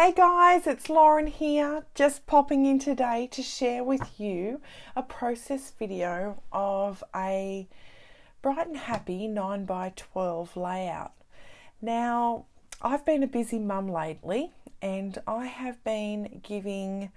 Hey guys, it's Lauren here, just popping in today to share with you a process video of a bright and happy 9x12 layout. Now, I've been a busy mum lately and I have been giving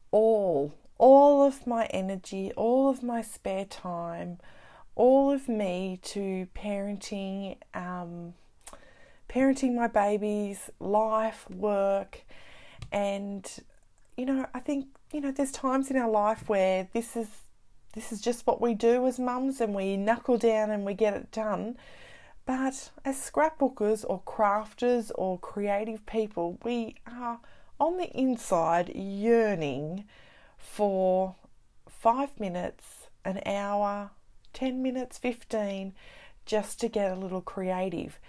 all of my energy, all of my spare time, all of me to parenting my babies, life, work, and I think there's times in our life where this is just what we do as mums, and we knuckle down and we get it done. But as scrapbookers or crafters or creative people, we are on the inside yearning for 5 minutes, an hour, 10 minutes, 15, just to get a little creative.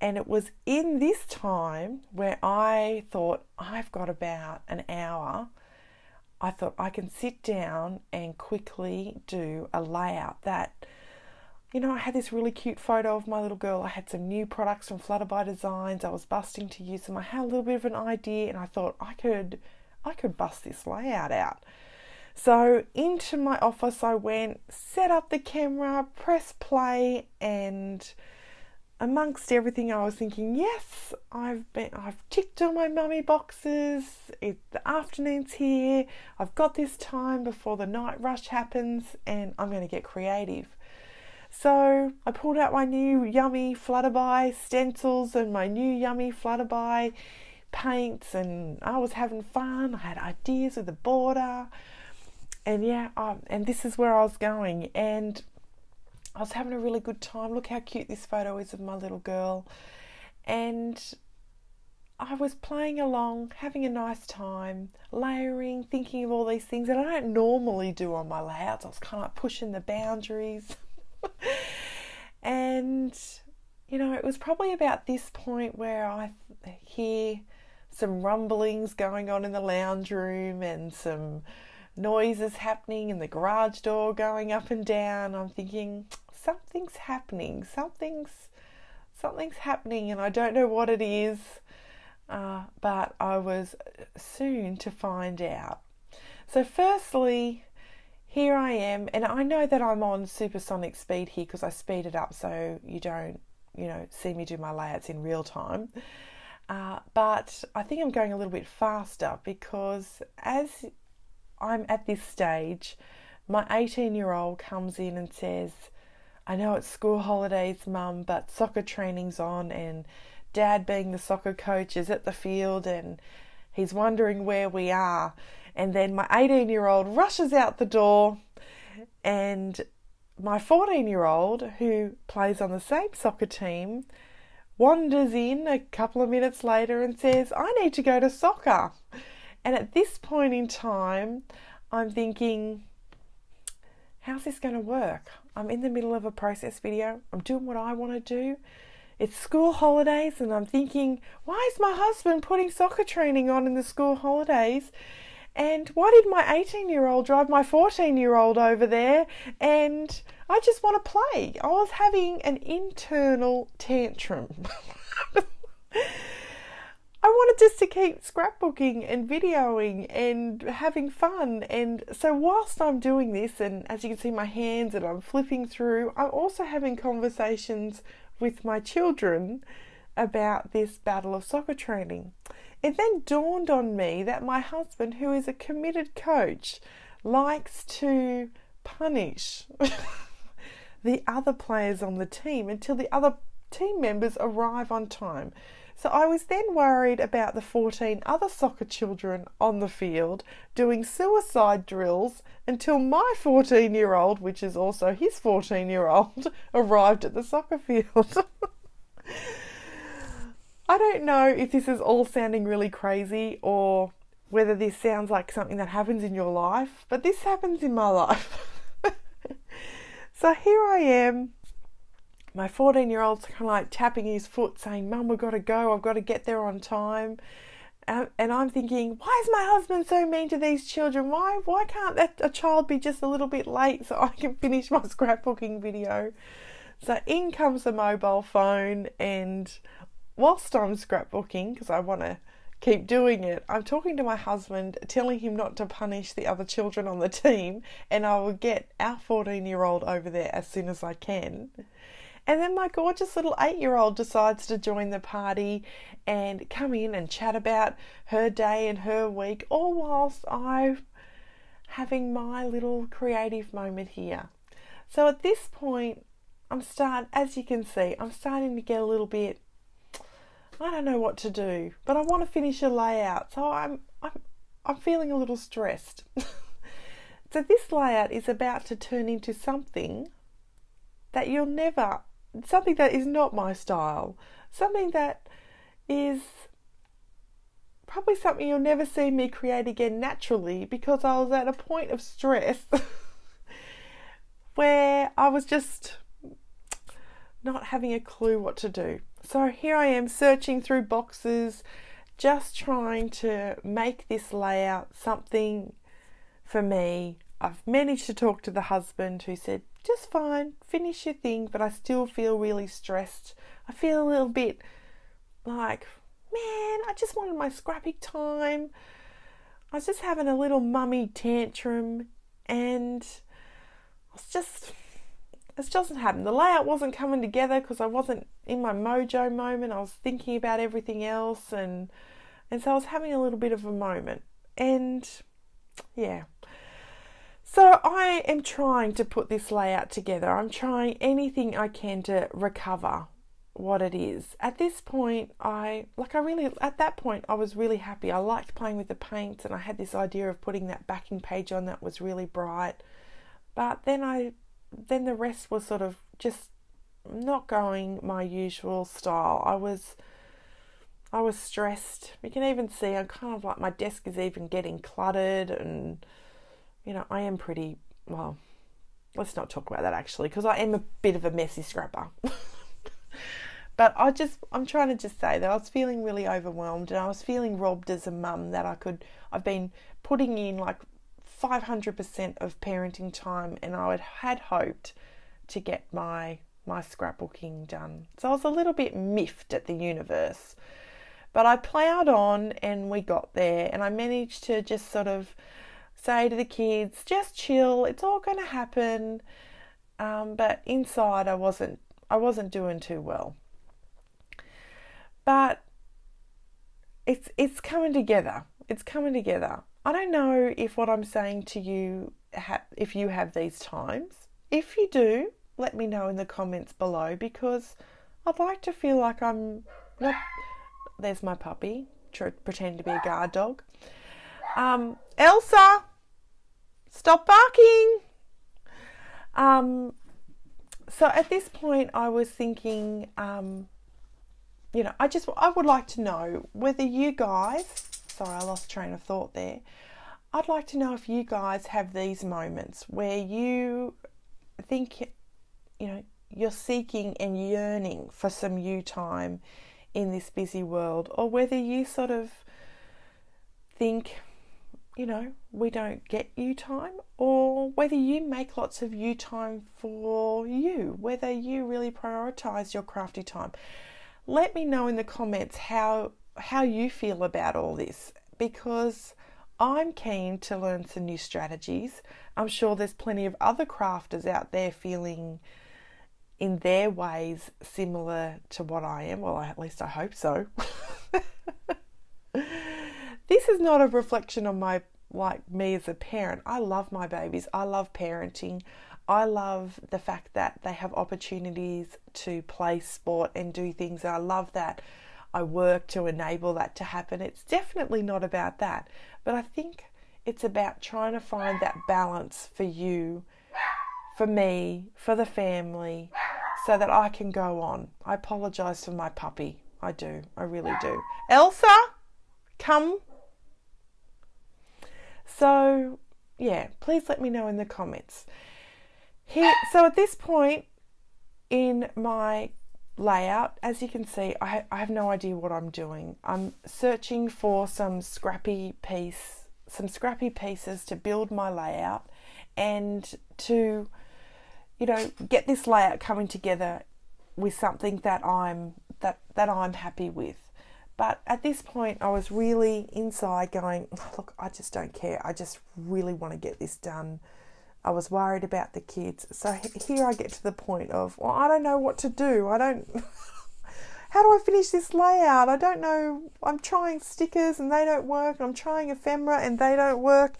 And it was in this time where I thought, I've got about an hour. I thought I can sit down and quickly do a layout that, I had this really cute photo of my little girl. I had some new products from Flutterby Designs. I was busting to use them. I had a little bit of an idea and I thought I could bust this layout out. So into my office I went, set up the camera, press play, and amongst everything I was thinking, yes, I've ticked all my mummy boxes. The afternoon's here. I've got this time before the night rush happens and I'm going to get creative. So I pulled out my new yummy Flutterby stencils and my new yummy Flutterby paints, and I was having fun. I had ideas with the border, and and this is where I was going, and I was having a really good time. Look how cute this photo is of my little girl. And I was playing along, having a nice time, layering, thinking of all these things that I don't normally do on my layouts. I was kind of like pushing the boundaries. And, it was probably about this point where I hear some rumblings going on in the lounge room and some noises happening and the garage door going up and down. I'm thinking, something's happening, something's happening, and I don't know what it is, but I was soon to find out. So firstly, here I am, and I know that I'm on supersonic speed here because I speed it up so you don't, see me do my layouts in real time. But I think I'm going a little bit faster because as I'm at this stage, my 18-year-old comes in and says, I know it's school holidays, Mum, but soccer training's on and Dad, being the soccer coach, is at the field and he's wondering where we are. And then my 18-year-old rushes out the door, and my 14-year-old, who plays on the same soccer team, wanders in a couple of minutes later and says, I need to go to soccer. And at this point in time, I'm thinking, how's this going to work? I'm in the middle of a process video. I'm doing what I want to do. It's school holidays and I'm thinking, why is my husband putting soccer training on in the school holidays? And why did my 18-year-old drive my 14-year-old over there? And I just want to play. I was having an internal tantrum. I wanted just to keep scrapbooking and videoing and having fun. And so whilst I'm doing this, and as you can see my hands and I'm flipping through, I'm also having conversations with my children about this battle of soccer training. It then dawned on me that my husband, who is a committed coach, likes to punish the other players on the team until the other team members arrive on time. So I was then worried about the 14 other soccer children on the field doing suicide drills until my 14-year-old, which is also his 14-year-old, arrived at the soccer field. I don't know if this is all sounding really crazy or whether this sounds like something that happens in your life, but this happens in my life. So here I am. My 14-year-old's kind of like tapping his foot saying, Mum, we've got to go. I've got to get there on time. And I'm thinking, why is my husband so mean to these children? Why can't a child be just a little bit late so I can finish my scrapbooking video? So in comes the mobile phone, and whilst I'm scrapbooking, because I want to keep doing it. I'm talking to my husband, telling him not to punish the other children on the team, and I will get our 14-year-old over there as soon as I can. And then my gorgeous little 8-year-old decides to join the party and come in and chat about her day and her week, all whilst I'm having my little creative moment here. So at this point, as you can see, I'm starting to get a little bit, I don't know what to do, but I want to finish a layout, so I'm feeling a little stressed. So this layout is about to turn into something that something that is not my style, something that is probably something you'll never see me create again naturally, because I was at a point of stress where I was just not having a clue what to do. So here I am searching through boxes, just trying to make this layout something for me. I've managed to talk to the husband, who said, just fine, finish your thing, but I still feel really stressed. I feel a little bit like, man, I just wanted my scrappy time. I was just having a little mummy tantrum, and it doesn't happen. The layout wasn't coming together because I wasn't in my mojo moment. I was thinking about everything else, and so I was having a little bit of a moment. And yeah. So I am trying to put this layout together. I'm trying anything I can to recover what it is. At this point, at that point, I was really happy. I liked playing with the paints, and I had this idea of putting that backing page on that was really bright. But then the rest was sort of just not going my usual style. I was stressed. You can even see I'm kind of like, my desk is even getting cluttered, and I am pretty, well, let's not talk about that actually, because I am a bit of a messy scrapper. But I'm trying to just say that I was feeling really overwhelmed, and I was feeling robbed as a mum, that I've been putting in like 500% of parenting time, and I had hoped to get my scrapbooking done. So I was a little bit miffed at the universe, but I ploughed on and we got there, and I managed to just sort of say to the kids, just chill, it's all going to happen. But inside I wasn't doing too well. But it's coming together. It's coming together. I don't know if what I'm saying to you, if you have these times. If you do, let me know in the comments below, because I'd like to feel like I'm not... There's my puppy, pretend to be a guard dog. Elsa, stop barking. So at this point I was thinking, I would like to know whether you guys, sorry, I lost train of thought there. I'd like to know if you guys have these moments where you think, you're seeking and yearning for some you time in this busy world, or whether you sort of think, we don't get you time, or whether you make lots of you time for you, whether you really prioritize your crafty time. Let me know in the comments how you feel about all this, because I'm keen to learn some new strategies. I'm sure there's plenty of other crafters out there feeling in their ways similar to what I am. Well, at least I hope so. This is not a reflection on me as a parent. I love my babies. I love parenting. I love the fact that they have opportunities to play sport and do things. I love that I work to enable that to happen. It's definitely not about that. But I think it's about trying to find that balance for you, for me, for the family, so that I can go on. I apologise for my puppy. I do. I really do. Elsa, come. So, yeah, please let me know in the comments. So at this point in my layout, as you can see, I have no idea what I'm doing. I'm searching for some scrappy pieces to build my layout, and to, get this layout coming together with something that I'm happy with. But at this point, I was really inside going, look, I just don't care. I just really want to get this done. I was worried about the kids. So here I get to the point of, well, I don't know what to do. How do I finish this layout? I don't know. I'm trying stickers and they don't work. I'm trying ephemera and they don't work.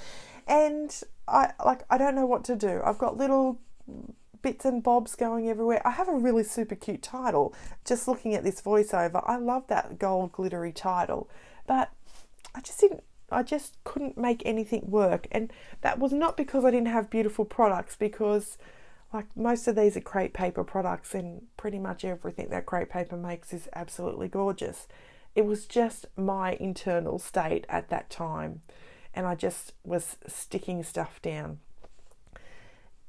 And I don't know what to do. I've got little bits and bobs going everywhere. I have a really super cute title. Just looking at this voiceover, I love that gold glittery title, but I just couldn't make anything work. And that was not because I didn't have beautiful products, because like most of these are crepe paper products and pretty much everything that crepe paper makes is absolutely gorgeous. It was just my internal state at that time, and I just was sticking stuff down.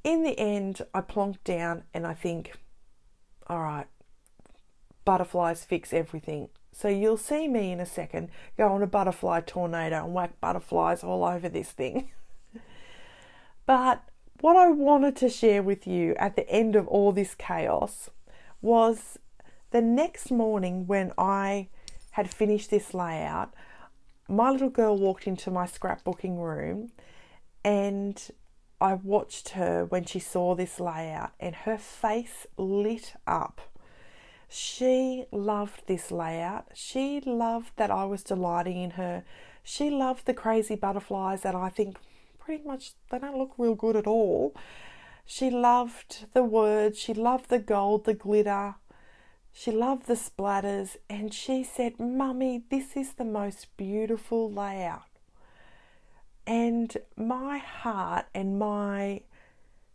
In the end, I plonked down and I think, all right, butterflies fix everything. So you'll see me in a second go on a butterfly tornado and whack butterflies all over this thing. But what I wanted to share with you at the end of all this chaos was the next morning when I had finished this layout, my little girl walked into my scrapbooking room and I watched her when she saw this layout and her face lit up. She loved this layout. She loved that I was delighting in her. She loved the crazy butterflies that I think pretty much they don't look real good at all. She loved the words. She loved the gold, the glitter. She loved the splatters. And she said, Mummy, this is the most beautiful layout. And my heart and my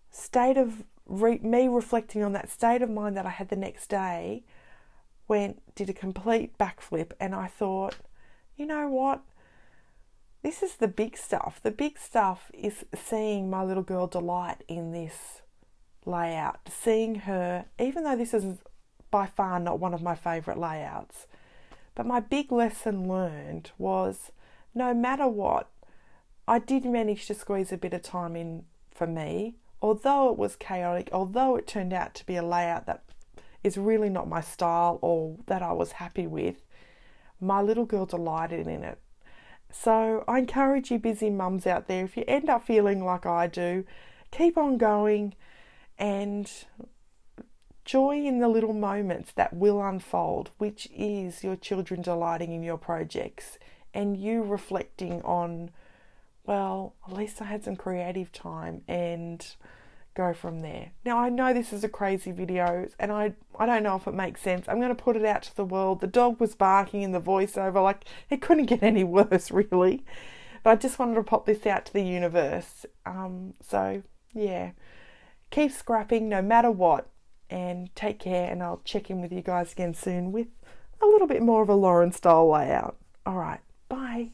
state of me reflecting on that state of mind that I had the next day did a complete backflip, and I thought, you know what? This is the big stuff. The big stuff is seeing my little girl delight in this layout, seeing her, even though this is by far not one of my favourite layouts. But my big lesson learned was, no matter what, I did manage to squeeze a bit of time in for me, although it was chaotic, although it turned out to be a layout that is really not my style or that I was happy with. My little girl delighted in it. So I encourage you busy mums out there, if you end up feeling like I do, keep on going and joy in the little moments that will unfold, which is your children delighting in your projects and you reflecting on, well, at least I had some creative time, and go from there. Now, I know this is a crazy video and I don't know if it makes sense. I'm going to put it out to the world. The dog was barking in the voiceover, like it couldn't get any worse really. But I just wanted to pop this out to the universe. So yeah, keep scrapping no matter what, and take care, and I'll check in with you guys again soon with a little bit more of a Lauren style layout. All right, bye.